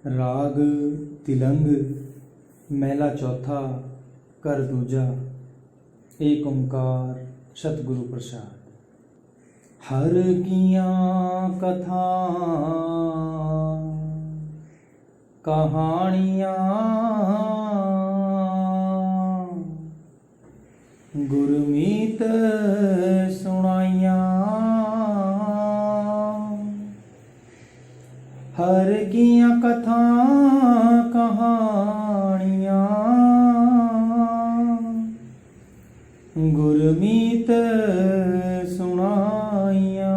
राग तिलंग मैला चौथा कर दूजा। एक ओंकार सतगुरु प्रसाद। हर कियां कथा कहानियाँ गुरमीत सुनाइयाँ। हर कियां कथा कहानियाँ गुरमीत सुनाइयाँ।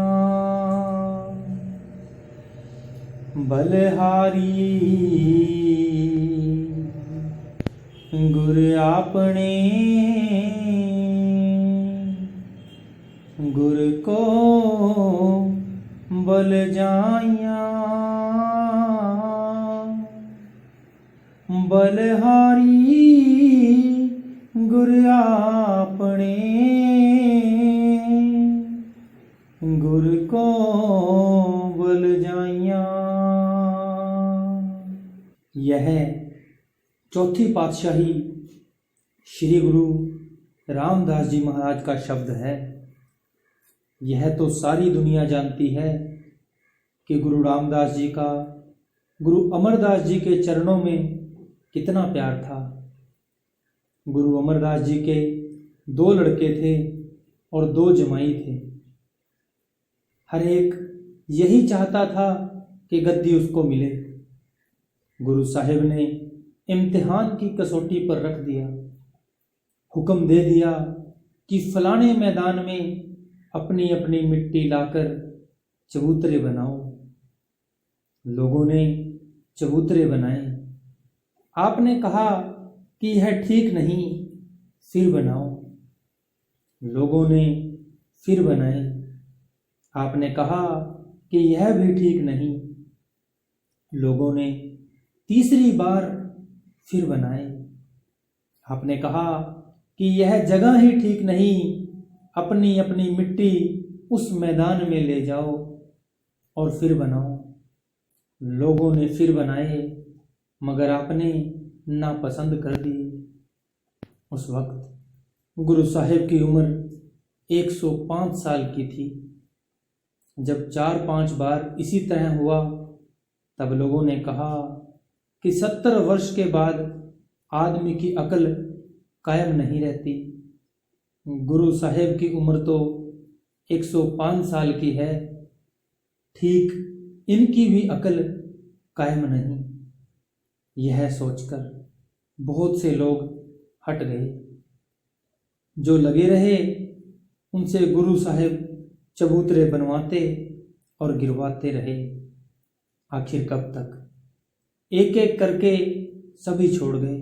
बलिहारी गुर आपने गुर को बल जाइया। बलिहारी गुर आपने गुर को बल जाइया। यह चौथी पातशाही श्री गुरु रामदास जी महाराज का शब्द है। यह तो सारी दुनिया जानती है कि गुरु रामदास जी का गुरु अमरदास जी के चरणों में कितना प्यार था। गुरु अमरदास जी के 2 लड़के थे और 2 जमाई थे। हर एक यही चाहता था कि गद्दी उसको मिले। गुरु साहिब ने इम्तिहान की कसौटी पर रख दिया। हुक्म दे दिया कि फलाने मैदान में अपनी अपनी मिट्टी लाकर चबूतरे बनाओ। लोगों ने चबूतरे बनाए। आपने कहा कि यह ठीक नहीं, फिर बनाओ। लोगों ने फिर बनाए। आपने कहा कि यह भी ठीक नहीं। लोगों ने तीसरी बार फिर बनाए। आपने कहा कि यह जगह ही ठीक नहीं, अपनी अपनी मिट्टी उस मैदान में ले जाओ और फिर बनाओ। लोगों ने फिर बनाए, मगर आपने नापसंद कर दी। उस वक्त गुरु साहिब की उम्र 105 साल की थी। जब 4-5 बार इसी तरह हुआ, तब लोगों ने कहा कि 70 वर्ष के बाद आदमी की अकल कायम नहीं रहती। गुरु साहिब की उम्र तो 105 साल की है, ठीक इनकी भी अकल कायम नहीं। यह सोचकर बहुत से लोग हट गए। जो लगे रहे उनसे गुरु साहिब चबूतरे बनवाते और गिरवाते रहे। आखिर कब तक? एक एक करके सभी छोड़ गए।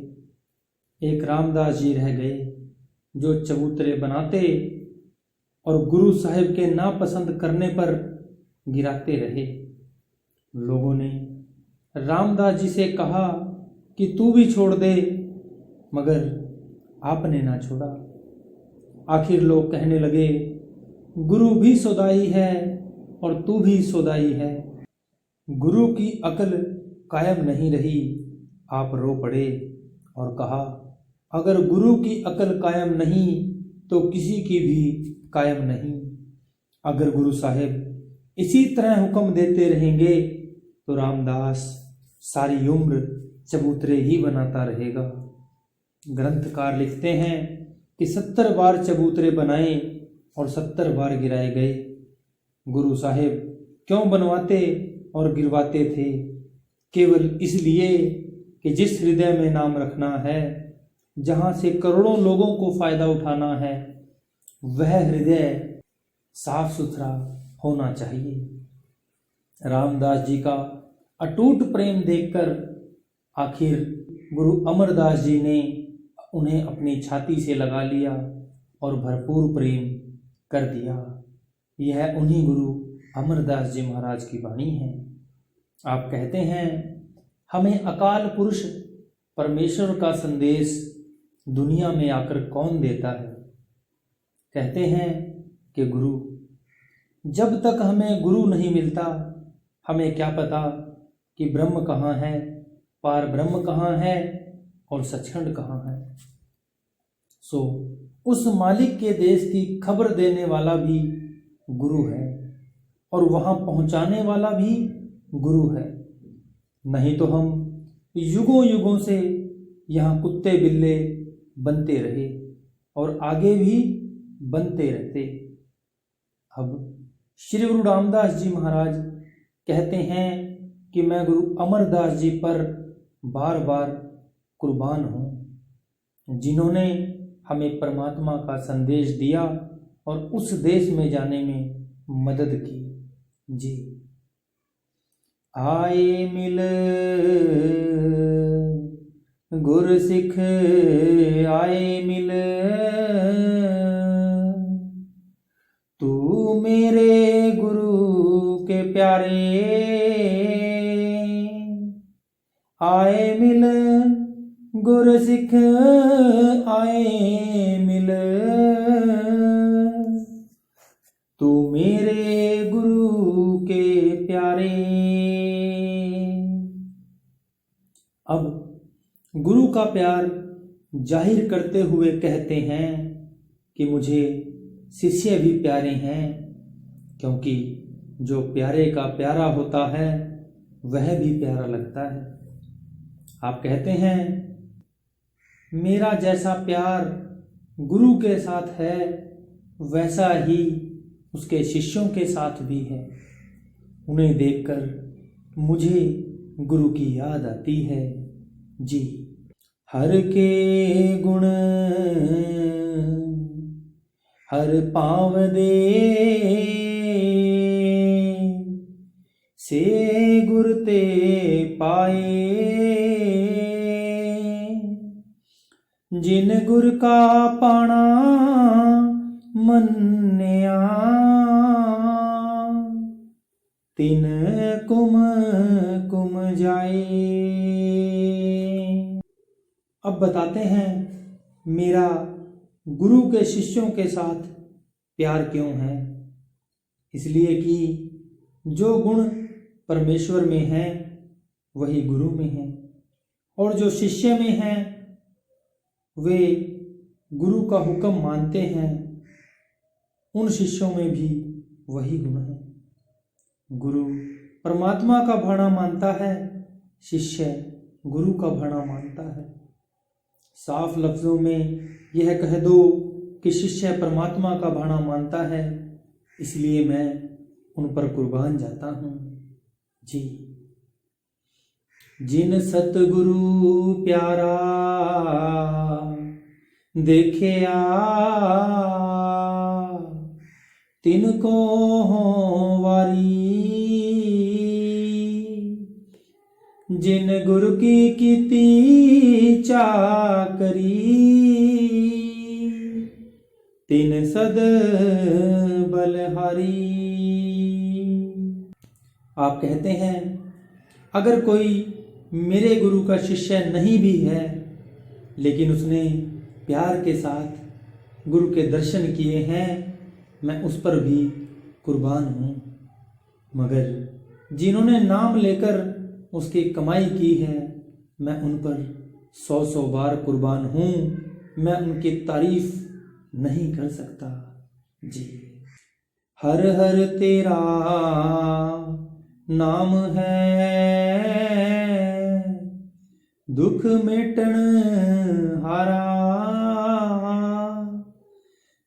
एक रामदास जी रह गए जो चबूतरे बनाते और गुरु साहिब के नापसंद करने पर गिराते रहे। लोगों ने रामदास जी से कहा कि तू भी छोड़ दे, मगर आपने ना छोड़ा। आखिर लोग कहने लगे, गुरु भी सौदाई है और तू भी सौदाई है। गुरु की अकल कायम नहीं रही। आप रो पड़े और कहा, अगर गुरु की अकल कायम नहीं तो किसी की भी कायम नहीं। अगर गुरु साहिब इसी तरह हुक्म देते रहेंगे तो रामदास सारी उम्र चबूतरे ही बनाता रहेगा। ग्रंथकार लिखते हैं कि 70 बार चबूतरे बनाए और 70 बार गिराए गए। गुरु साहिब क्यों बनवाते और गिरवाते थे? केवल इसलिए कि जिस हृदय में नाम रखना है, जहाँ से करोड़ों लोगों को फायदा उठाना है, वह हृदय साफ सुथरा होना चाहिए। रामदास जी का अटूट प्रेम देखकर आखिर गुरु अमरदास जी ने उन्हें अपनी छाती से लगा लिया और भरपूर प्रेम कर दिया। यह उन्हीं गुरु अमरदास जी महाराज की वाणी है। आप कहते हैं, हमें अकाल पुरुष परमेश्वर का संदेश दुनिया में आकर कौन देता है? कहते हैं कि गुरु। जब तक हमें गुरु नहीं मिलता, हमें क्या पता कि ब्रह्म कहाँ है पार ब्रह्म कहाँ है और सचखंड कहाँ है। सो उस मालिक के देश की खबर देने वाला भी गुरु है और वहाँ पहुँचाने वाला भी गुरु है। नहीं तो हम युगों युगों से यहाँ कुत्ते बिल्ले बनते रहे और आगे भी बनते रहते। अब श्री गुरु रामदास जी महाराज कहते हैं कि मैं गुरु अमरदास जी पर बार बार कुर्बान हूँ, जिन्होंने हमें परमात्मा का संदेश दिया और उस देश में जाने में मदद की। जी आए मिल गुर सिख आए मिल, तू मेरे गुरु के प्यारे आए मिल, गुर सिख आए मिल, तू मेरे गुरु के प्यारे। अब गुरु का प्यार जाहिर करते हुए कहते हैं कि मुझे शिष्य भी प्यारे हैं, क्योंकि जो प्यारे का प्यारा होता है वह भी प्यारा लगता है। आप कहते हैं मेरा जैसा प्यार गुरु के साथ है वैसा ही उसके शिष्यों के साथ भी है। उन्हें देखकर मुझे गुरु की याद आती है। जी हर के गुण हर पाँव दे, से गुर ते पाए, जिन गुर का पाना मन्या, तिन कुम कुम जाए। अब बताते हैं मेरा गुरु के शिष्यों के साथ प्यार क्यों है। इसलिए कि जो गुण परमेश्वर में है वही गुरु में है, और जो शिष्य में है वे गुरु का हुक्म मानते हैं, उन शिष्यों में भी वही गुण है। गुरु परमात्मा का भाना मानता है, शिष्य गुरु का भाना मानता है। साफ लफ्जों में यह कह दो कि शिष्य परमात्मा का भाना मानता है, इसलिए मैं उन पर कुर्बान जाता हूँ। जी जिन सतगुरु प्यारा देखिया, तिनको हो वारी, जिन गुरु की कीती चाकरी, तिन सद बलहारी। आप कहते हैं अगर कोई मेरे गुरु का शिष्य नहीं भी है, लेकिन उसने प्यार के साथ गुरु के दर्शन किए हैं, मैं उस पर भी कुर्बान हूँ। मगर जिन्होंने नाम लेकर उसकी कमाई की है, मैं उन पर 100 बार कुर्बान हूँ। मैं उनकी तारीफ नहीं कर सकता। जी हर हर तेरा नाम है, दुख मिटन हारा,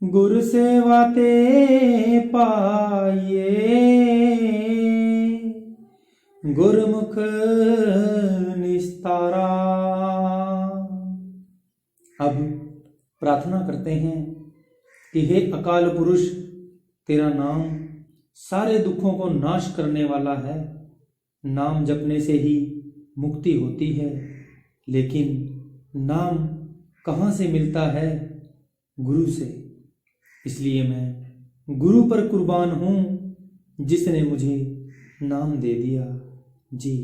गुर सेवा ते पाइए, गुरमुख निस्तारा। अब प्रार्थना करते हैं कि हे अकाल पुरुष, तेरा नाम सारे दुखों को नाश करने वाला है। नाम जपने से ही मुक्ति होती है, लेकिन नाम कहाँ से मिलता है? गुरु से। इसलिए मैं गुरु पर कुर्बान हूँ, जिसने मुझे नाम दे दिया। जी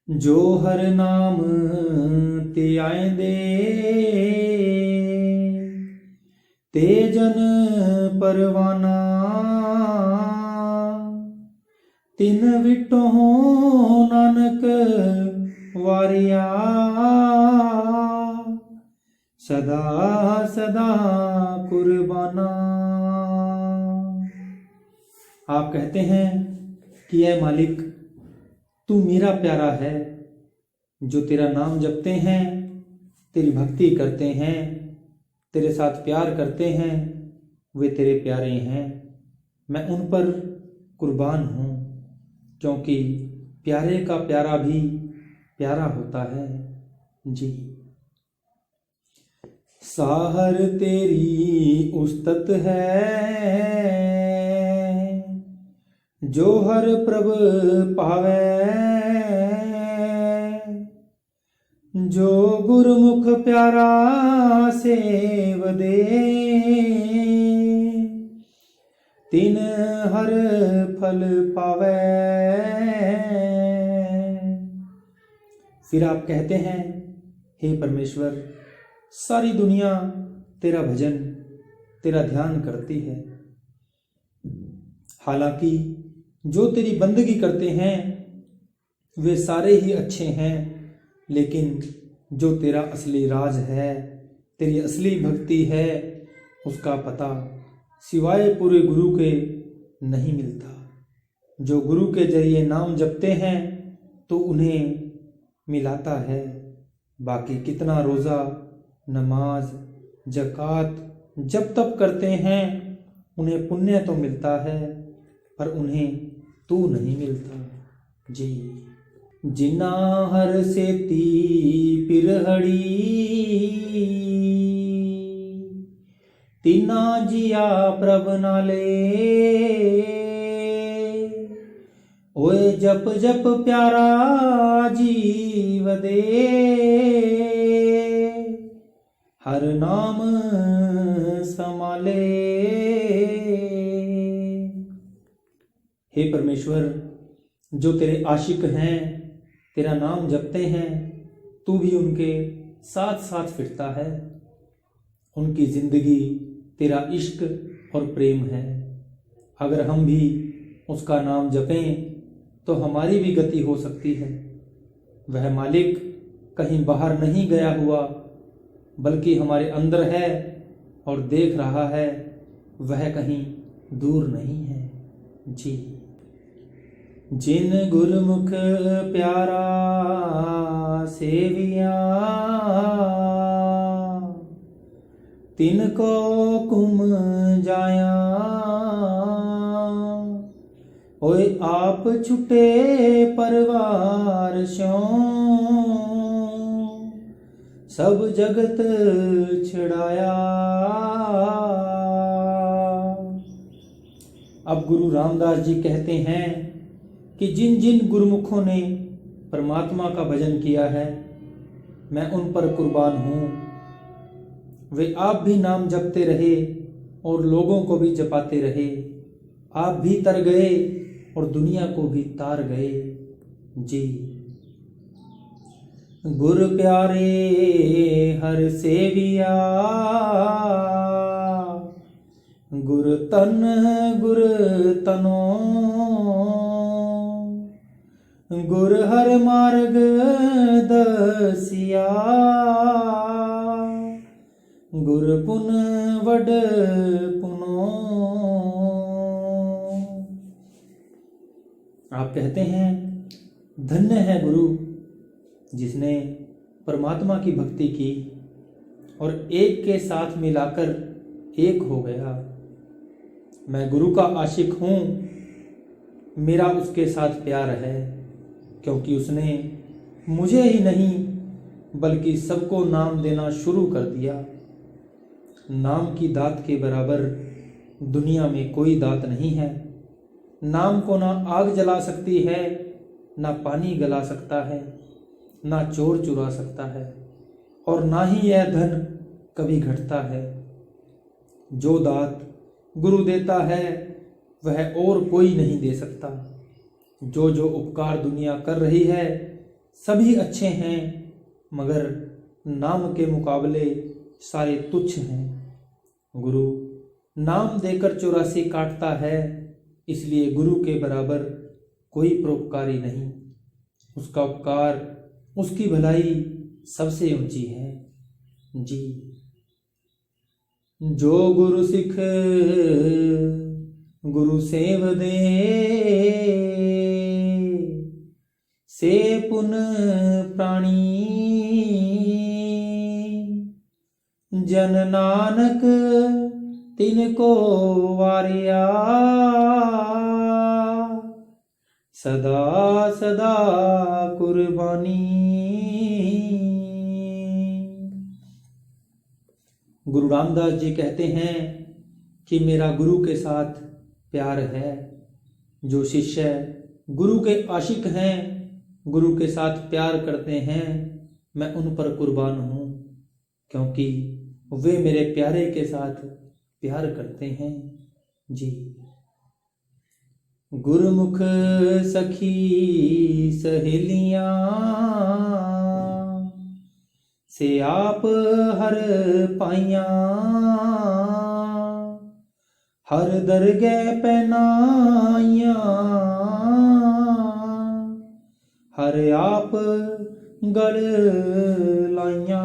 जो हर नाम ते आएंदे, ते जन परवाना, तिन विटो नानक वारिया, सदा सदा कुर्बाना। आप कहते हैं कि ऐ मालिक, तू मेरा प्यारा है। जो तेरा नाम जपते हैं, तेरी भक्ति करते हैं, तेरे साथ प्यार करते हैं, वे तेरे प्यारे हैं। मैं उन पर कुर्बान हूँ, क्योंकि प्यारे का प्यारा भी प्यारा होता है जी। साहर तेरी उस्तत है, जो हर प्रभ पावे। जो गुरमुख प्यारा सेव दे, तिन हर फल पावे। फिर आप कहते हैं, हे परमेश्वर, सारी दुनिया तेरा भजन, तेरा ध्यान करती है। हालांकि जो तेरी बंदगी करते हैं वे सारे ही अच्छे हैं, लेकिन जो तेरा असली राज है, तेरी असली भक्ति है, उसका पता सिवाय पूरे गुरु के नहीं मिलता। जो गुरु के जरिए नाम जपते हैं तो उन्हें मिलाता है। बाकी कितना रोज़ा, नमाज, ज़कात जब तब करते हैं, उन्हें पुण्य तो मिलता है, पर उन्हें तू नहीं मिलता जी। जिना हर सेती पिरहड़ी, तिना जिया प्रभ नाले। ओए जप जप प्यारा जीव दे, हर नाम संभाले। हे परमेश्वर, जो तेरे आशिक हैं, तेरा नाम जपते हैं, तू भी उनके साथ साथ फिरता है। उनकी जिंदगी तेरा इश्क और प्रेम है। अगर हम भी उसका नाम जपें तो हमारी भी गति हो सकती है। वह मालिक कहीं बाहर नहीं गया हुआ, बल्कि हमारे अंदर है और देख रहा है। वह कहीं दूर नहीं है जी। जिन गुरमुख प्यारा सेविया, तिनको कुम जाया। ओए आप छुटे परवार स्यों, सब जगत छड़ाया। अब गुरु रामदास जी कहते हैं कि जिन जिन गुरुमुखों ने परमात्मा का भजन किया है, मैं उन पर कुर्बान हूँ। वे आप भी नाम जपते रहे और लोगों को भी जपाते रहे। आप भी तर गए और दुनिया को भी तार गए जी। गुर प्यारे हर सेविया, गुर तन गुर तनो। गुर हर मार्ग दसिया, गुर पुन वड पुनो। आप कहते हैं, धन्य है गुरु जिसने परमात्मा की भक्ति की और एक के साथ मिलाकर एक हो गया। मैं गुरु का आशिक हूँ, मेरा उसके साथ प्यार है, क्योंकि उसने मुझे ही नहीं बल्कि सबको नाम देना शुरू कर दिया। नाम की दात के बराबर दुनिया में कोई दात नहीं है। नाम को ना आग जला सकती है, ना पानी गला सकता है, ना चोर चुरा सकता है, और ना ही यह धन कभी घटता है। जो दात गुरु देता है वह और कोई नहीं दे सकता। जो जो उपकार दुनिया कर रही है सभी अच्छे हैं, मगर नाम के मुकाबले सारे तुच्छ हैं। गुरु नाम देकर 84 काटता है, इसलिए गुरु के बराबर कोई परोपकारी नहीं। उसका उपकार, उसकी भलाई सबसे ऊंची है जी। जो गुरु सिख गुरु सेव दे, से पुन प्राणी। जन नानक तिनको वारिया, सदा सदा कुर्बानी। गुरु रामदास जी कहते हैं कि मेरा गुरु के साथ प्यार है। जो शिष्य गुरु के आशिक हैं, गुरु के साथ प्यार करते हैं, मैं उन पर कुर्बान हूँ, क्योंकि वे मेरे प्यारे के साथ प्यार करते हैं जी। गुरुमुख सखी सहेलियां, से आप हर पाइया। हर दरगह पहनाइया, हर आप गल लाइया।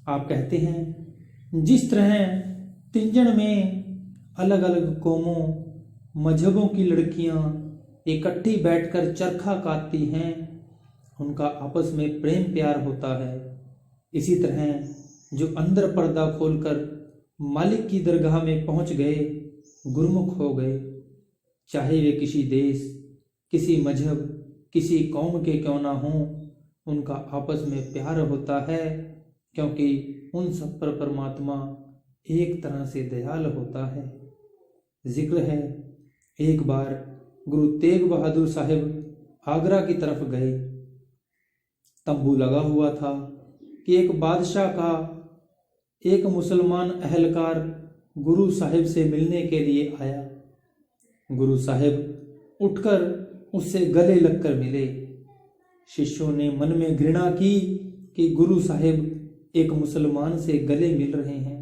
आप कहते हैं जिस तरह तिंजन में अलग अलग कौमों मजहबों की लड़कियां इकट्ठी बैठकर चरखा काटती हैं, उनका आपस में प्रेम प्यार होता है, इसी तरह जो अंदर पर्दा खोलकर मालिक की दरगाह में पहुंच गए, गुरमुख हो गए, चाहे वे किसी देश, किसी मजहब, किसी कौम के क्यों ना हों, उनका आपस में प्यार होता है, क्योंकि उन सब पर परमात्मा एक तरह से दयाल होता है। जिक्र है एक बार गुरु तेग बहादुर साहिब आगरा की तरफ गए। तंबू लगा हुआ था कि एक बादशाह का एक मुसलमान अहलकार गुरु साहिब से मिलने के लिए आया। गुरु साहिब उठकर उससे गले लगकर मिले। शिष्यों ने मन में घृणा की कि गुरु साहिब एक मुसलमान से गले मिल रहे हैं।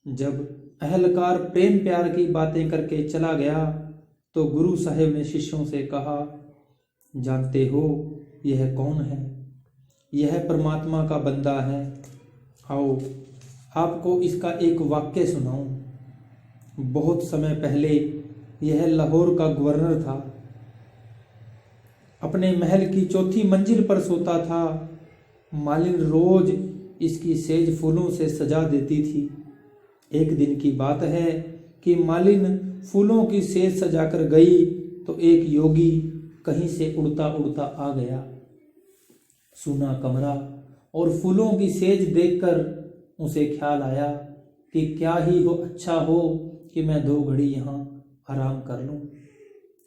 जब अहलकार प्रेम प्यार की बातें करके चला गया तो गुरु साहिब ने शिष्यों से कहा, जानते हो यह कौन है? यह परमात्मा का बंदा है। आओ आपको इसका एक वाक्य सुनाऊं। बहुत समय पहले यह लाहौर का गवर्नर था। अपने महल की चौथी मंजिल पर सोता था। मालिन रोज इसकी सेज फूलों से सजा देती थी। एक दिन की बात है कि मालिन फूलों की सेज सजाकर गई तो एक योगी कहीं से उड़ता उड़ता आ गया। सूना कमरा और फूलों की सेज देखकर उसे ख्याल आया कि क्या ही हो अच्छा हो कि मैं 2 घड़ी यहाँ आराम कर लूँ।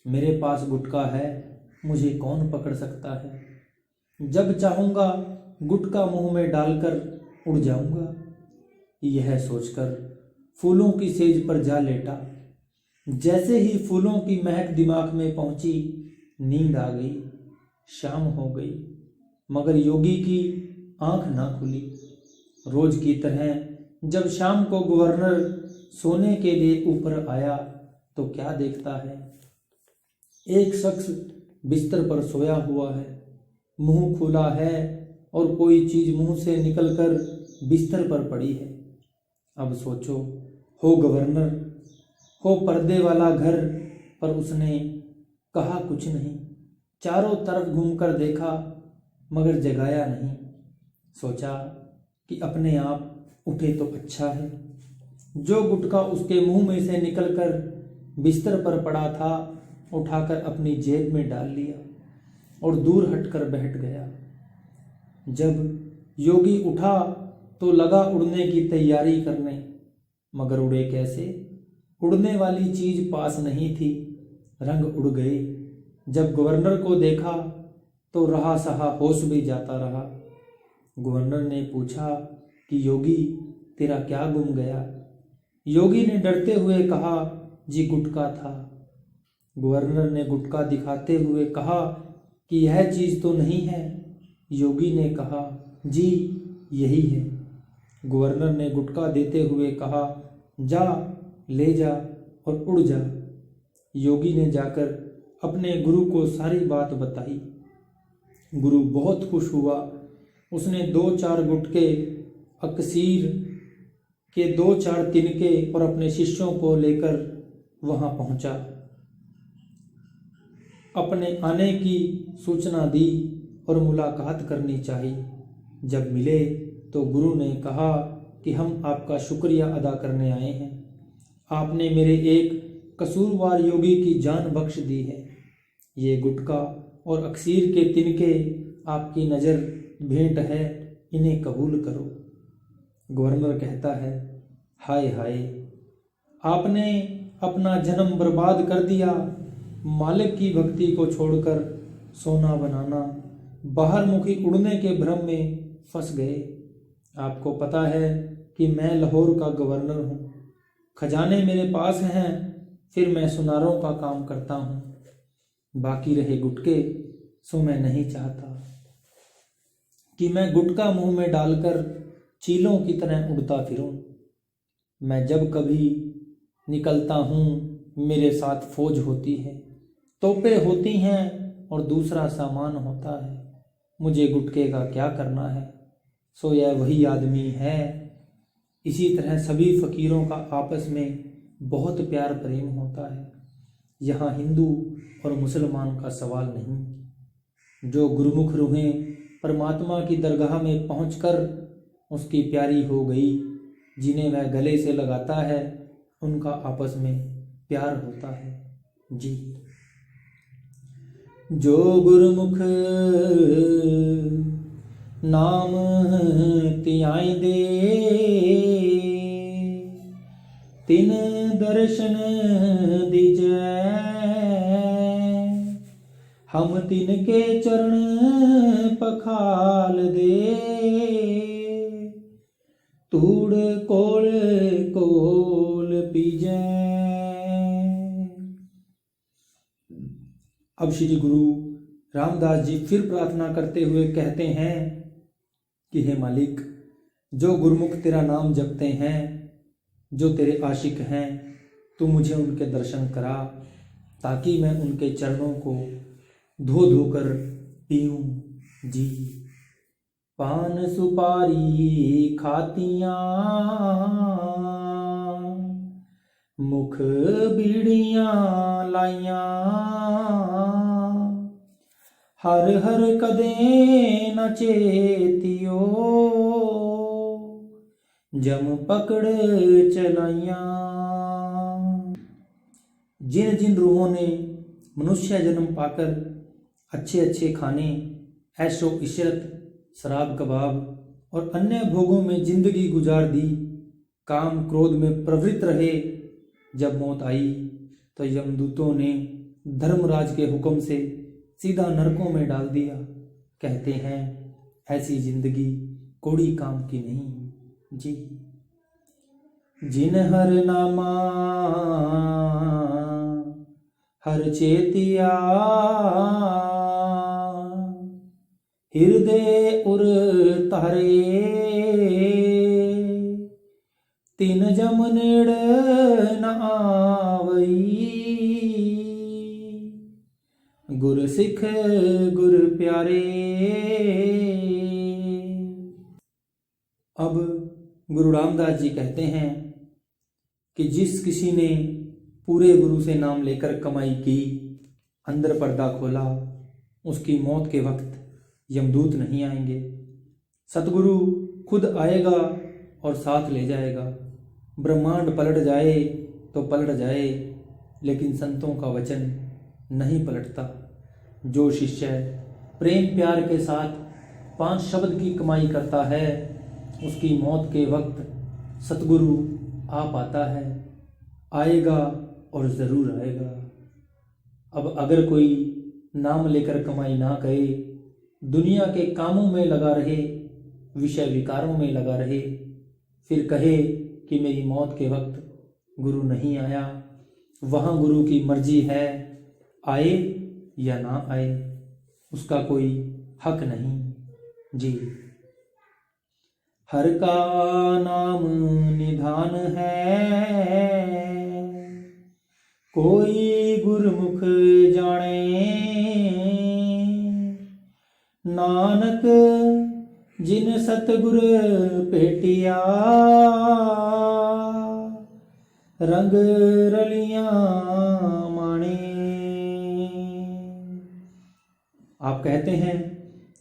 मेरे पास गुटखा है, मुझे कौन पकड़ सकता है। जब चाहूँगा गुटखा मुंह में डालकर उड़ जाऊँगा। यह सोचकर फूलों की सेज पर जा लेटा। जैसे ही फूलों की महक दिमाग में पहुंची, नींद आ गई। शाम हो गई, मगर योगी की आंख ना खुली। रोज की तरह जब शाम को गवर्नर सोने के लिए ऊपर आया तो क्या देखता है, एक शख्स बिस्तर पर सोया हुआ है, मुंह खुला है और कोई चीज मुंह से निकलकर बिस्तर पर पड़ी है। अब सोचो, हो गवर्नर, हो पर्दे वाला घर, पर उसने कहा कुछ नहीं। चारों तरफ घूमकर देखा मगर जगाया नहीं। सोचा कि अपने आप उठे तो अच्छा है। जो गुटखा उसके मुंह में से निकलकर बिस्तर पर पड़ा था उठाकर अपनी जेब में डाल लिया और दूर हटकर बैठ गया। जब योगी उठा तो लगा उड़ने की तैयारी करने, मगर उड़े कैसे? उड़ने वाली चीज पास नहीं थी, रंग उड़ गए। जब गवर्नर को देखा तो रहा सहा होश भी जाता रहा। गवर्नर ने पूछा कि योगी, तेरा क्या गुम गया? योगी ने डरते हुए कहा, जी गुटखा था। गवर्नर ने गुटखा दिखाते हुए कहा कि यह चीज तो नहीं है। योगी ने कहा, जी यही है। गवर्नर ने गुटखा देते हुए कहा, जा ले जा, और उड़ जा। योगी ने जाकर अपने गुरु को सारी बात बताई। गुरु बहुत खुश हुआ। उसने 2-4 गुटके अकसीर के 2-4 तिनके और अपने शिष्यों को लेकर वहां पहुंचा। अपने आने की सूचना दी और मुलाकात करनी चाहिए। जब मिले तो गुरु ने कहा कि हम आपका शुक्रिया अदा करने आए हैं। आपने मेरे एक कसूरवार योगी की जान बख्श दी है। ये गुटका और अक्सीर के तिनके आपकी नज़र भेंट है, इन्हें कबूल करो। गवर्नर कहता है, हाय हाय, आपने अपना जन्म बर्बाद कर दिया। मालिक की भक्ति को छोड़कर सोना बनाना, बाहर मुखी उड़ने के भ्रम में फंस गए। आपको पता है कि मैं लाहौर का गवर्नर हूँ, खजाने मेरे पास हैं, फिर मैं सुनारों का काम करता हूँ। बाकी रहे गुटके, सो मैं नहीं चाहता कि मैं गुटका मुंह में डालकर चीलों की तरह उड़ता फिरूं। मैं जब कभी निकलता हूँ मेरे साथ फौज होती है, तोपें होती हैं और दूसरा सामान होता है। मुझे गुटके का क्या करना है, सो यह वही आदमी है। इसी तरह सभी फकीरों का आपस में बहुत प्यार प्रेम होता है। यहाँ हिंदू और मुसलमान का सवाल नहीं। जो गुरुमुख रूहें परमात्मा की दरगाह में पहुंचकर उसकी प्यारी हो गई, जिन्हें वह गले से लगाता है, उनका आपस में प्यार होता है। जी, जो गुरुमुख नाम तियाई दे, तिन दर्शन दीजै। हम तिनके चरण पखाल दे, तूड़ कोल कोल पीजै। अब श्री गुरु रामदास जी फिर प्रार्थना करते हुए कहते हैं कि हे मालिक, जो गुरुमुख तेरा नाम जपते हैं, जो तेरे आशिक हैं, तू मुझे उनके दर्शन करा, ताकि मैं उनके चरणों को धो धोकर पीऊं। जी, पान सुपारी खातियां, मुख बीड़ियां लाइयां, हर हर कदे न चेतियो, जम पकड़ चलाइयां। जिन जिन रूहों ने मनुष्य जन्म पाकर अच्छे अच्छे खाने, ऐशो इशरत, शराब कबाब और अन्य भोगों में जिंदगी गुजार दी, काम क्रोध में प्रवृत्त रहे, जब मौत आई तो यमदूतों ने धर्मराज के हुक्म से सीधा नरकों में डाल दिया। कहते हैं ऐसी जिंदगी कोड़ी काम की नहीं। जी, जिन हर नामा हर चेतिया, हृदय उर तारे, तिन जम नेड़ न आवई, गुर सिख गुर प्यारे। अब गुरु रामदास जी कहते हैं कि जिस किसी ने पूरे गुरु से नाम लेकर कमाई की, अंदर पर्दा खोला, उसकी मौत के वक्त यमदूत नहीं आएंगे। सतगुरु खुद आएगा और साथ ले जाएगा। ब्रह्मांड पलट जाए तो पलट जाए, लेकिन संतों का वचन नहीं पलटता। जो शिष्य प्रेम प्यार के साथ 5 शब्द की कमाई करता है, उसकी मौत के वक्त सतगुरु आ पाता है, आएगा और ज़रूर आएगा। अब अगर कोई नाम लेकर कमाई ना करे, दुनिया के कामों में लगा रहे, विषय विकारों में लगा रहे, फिर कहे कि मेरी मौत के वक्त गुरु नहीं आया, वहाँ गुरु की मर्जी है, आए या ना आए, उसका कोई हक नहीं। जी, हर का नाम निधान है, कोई गुरमुख जाने, नानक जिन सतगुर भेटिया, रंग रलियां माणे। आप कहते हैं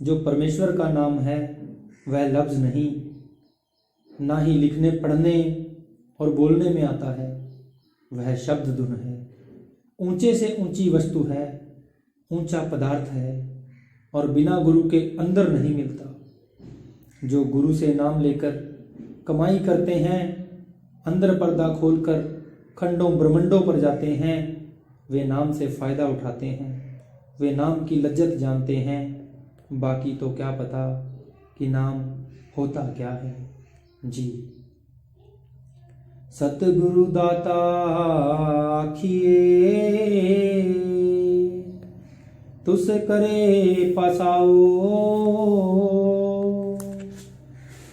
जो परमेश्वर का नाम है वह लफ्ज नहीं, ना ही लिखने पढ़ने और बोलने में आता है, वह शब्द धुन है। ऊंचे से ऊंची वस्तु है, ऊंचा पदार्थ है और बिना गुरु के अंदर नहीं मिलता। जो गुरु से नाम लेकर कमाई करते हैं, अंदर पर्दा खोलकर खंडों ब्रह्मंडों पर जाते हैं, वे नाम से फायदा उठाते हैं, वे नाम की लज्जत जानते हैं। बाकी तो क्या पता कि नाम होता क्या है। जी। सतगुरु दाता आखिए, तुस करे पसाओ,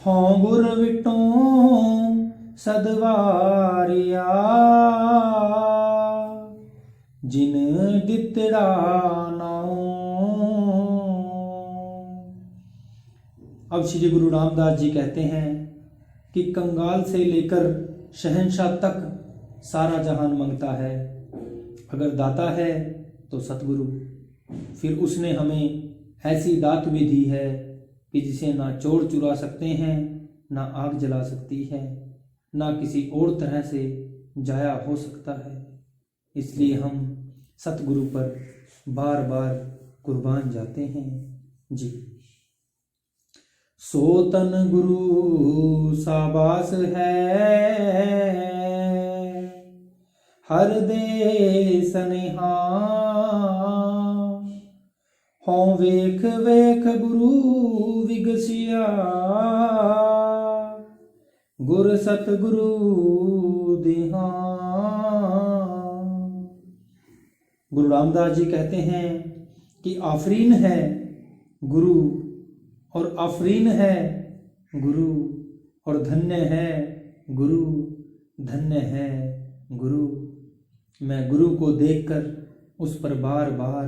हों गुर विटों सदवारिया, जिन दितड़ा नाओ। अब श्री गुरु रामदास जी कहते हैं कि कंगाल से लेकर शहंशाह तक सारा जहान मांगता है। अगर दाता है तो सतगुरु, फिर उसने हमें ऐसी दात भी दी है कि जिसे ना चोर चुरा सकते हैं, ना आग जला सकती है, ना किसी और तरह से जाया हो सकता है। इसलिए हम सतगुरु पर बार बार कुर्बान जाते हैं। जी। सोतन गुरु साबास है, हर दे सनेहा, हों वेख वेख गुरु विगसिया, गुर सतगुरु देहा। गुरु रामदास जी कहते हैं कि आफरीन है गुरु और आफरीन है गुरु और धन्य है गुरु, धन्य है गुरु। मैं गुरु को देखकर उस पर बार बार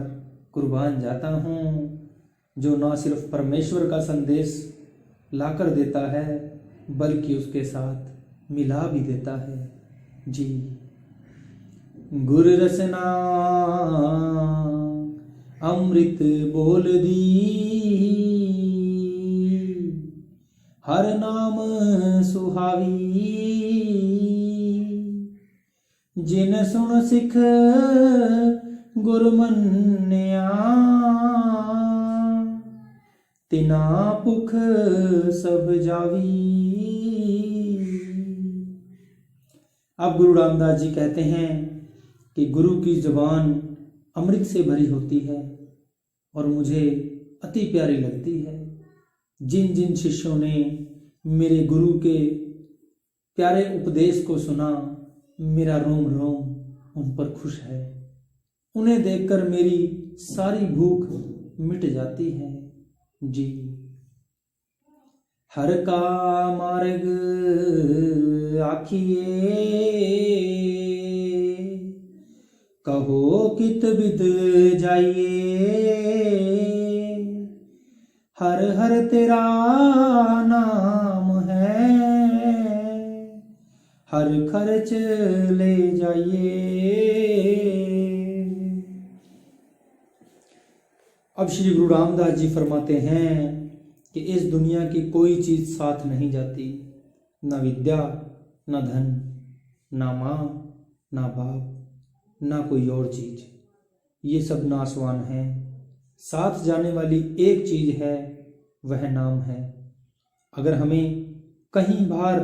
कुर्बान जाता हूँ, जो न सिर्फ परमेश्वर का संदेश लाकर देता है बल्कि उसके साथ मिला भी देता है। जी। गुर रसना अमृत बोल दी, हर नाम सुहावी, जिन सुन सिख गुर मन्या, तिना पुख सब जावी। अब गुरु रामदास जी कहते हैं कि गुरु की जुबान अमृत से भरी होती है और मुझे अति प्यारी लगती है। जिन जिन शिष्यों ने मेरे गुरु के प्यारे उपदेश को सुना, मेरा रोम रोम उन पर खुश है। उन्हें देखकर मेरी सारी भूख मिट जाती है। जी। हर का मार्ग आखिए, कहो कित बिद जाइए, हर हर तेरा नाम है, हर खर्च ले जाइए। अब श्री गुरु रामदास जी फरमाते हैं कि इस दुनिया की कोई चीज साथ नहीं जाती, न विद्या, न धन, न माँ, न बाप, ना कोई और चीज। ये सब नाशवान है। साथ जाने वाली एक चीज है, वह नाम है। अगर हमें कहीं बाहर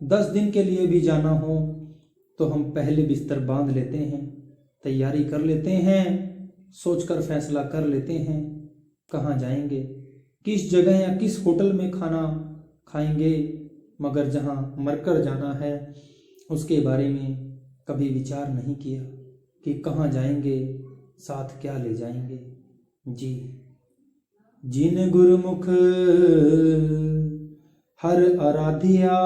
10 दिन के लिए भी जाना हो तो हम पहले बिस्तर बांध लेते हैं, तैयारी कर लेते हैं, सोचकर फैसला कर लेते हैं कहाँ जाएंगे, किस जगह या किस होटल में खाना खाएंगे। मगर जहाँ मरकर जाना है उसके बारे में कभी विचार नहीं किया कि कहाँ जाएंगे, साथ क्या ले जाएंगे। जी। जिन गुरुमुख हर आराध्या,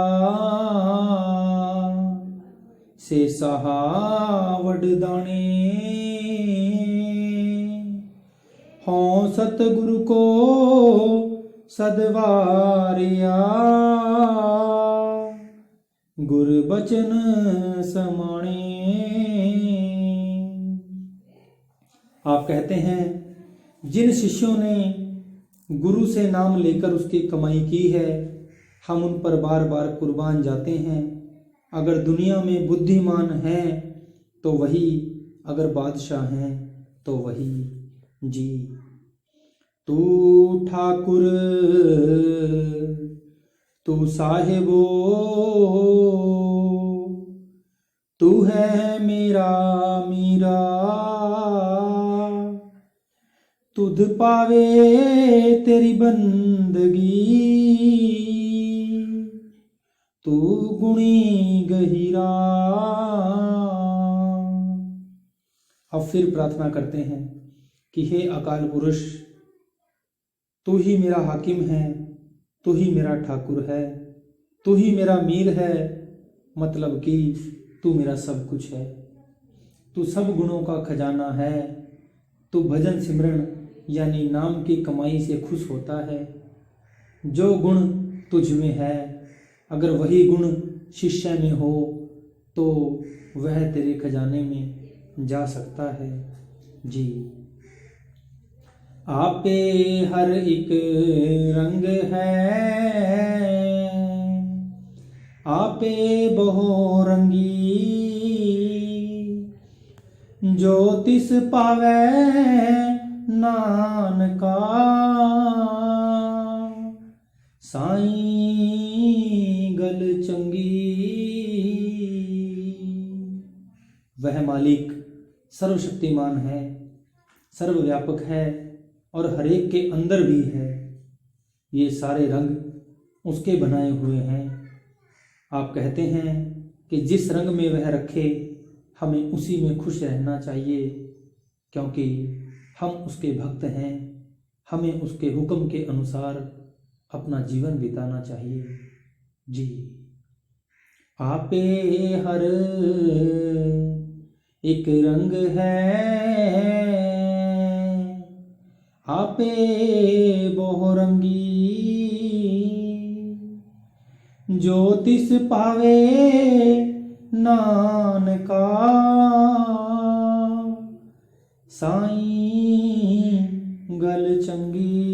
से सहावड़ दाने। हों सतगुरु को सदवारिया, गुर बचन समाणे। आप कहते हैं जिन शिष्यों ने गुरु से नाम लेकर उसकी कमाई की है, हम उन पर बार बार कुर्बान जाते हैं। अगर दुनिया में बुद्धिमान हैं तो वही, अगर बादशाह हैं तो वही। जी तू ठाकुर तू साहिबो, तू है मेरा मीरा, तुध पावे तेरी बंदगी, तू गुणी गहिरा। अब फिर प्रार्थना करते हैं कि हे अकाल पुरुष, तू ही मेरा हाकिम है, तू ही मेरा ठाकुर है, तू ही मेरा मीर है, मतलब कि तू मेरा सब कुछ है। तू सब गुणों का खजाना है। तू भजन सिमरन यानी नाम की कमाई से खुश होता है। जो गुण तुझ में है, अगर वही गुण शिष्य में हो तो वह तेरे खजाने में जा सकता है। जी आपे हर एक रंग है, आपे बहुरंगी, जो तिस पावै नानका, साईं गल चंगी। वह मालिक सर्वशक्तिमान है, सर्वव्यापक है और हर एक के अंदर भी है। ये सारे रंग उसके बनाए हुए हैं। आप कहते हैं कि जिस रंग में वह रखे हमें उसी में खुश रहना चाहिए, क्योंकि हम उसके भक्त हैं। हमें उसके हुक्म के अनुसार अपना जीवन बिताना चाहिए। जी आपे हर एक रंग है, आपे बहुरंगी, जो तिस पावे नानका, साईं गल चंगी।